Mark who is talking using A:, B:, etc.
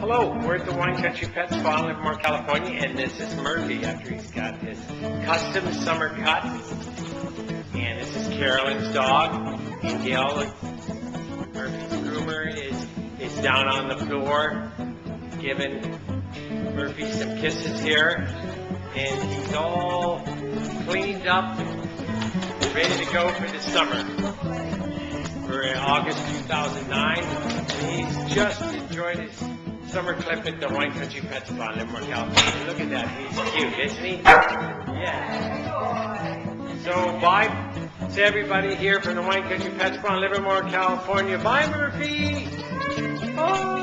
A: Hello, we're at the Wine Country Pet Spa in Livermore, California, and this is Murphy after he's got his custom summer cut. And this is Carolyn's dog. And Gail, Murphy's groomer, is down on the floor giving Murphy some kisses here. And he's all cleaned up and ready to go for the summer. We're in August 2009, and he's just enjoyed his summer clip at the Wine Country Pet Spa in Livermore, California. Look at that, he's cute, isn't he? Yeah. So bye to everybody here from the Wine Country Pet Spa in Livermore, California. Bye, Murphy. Bye.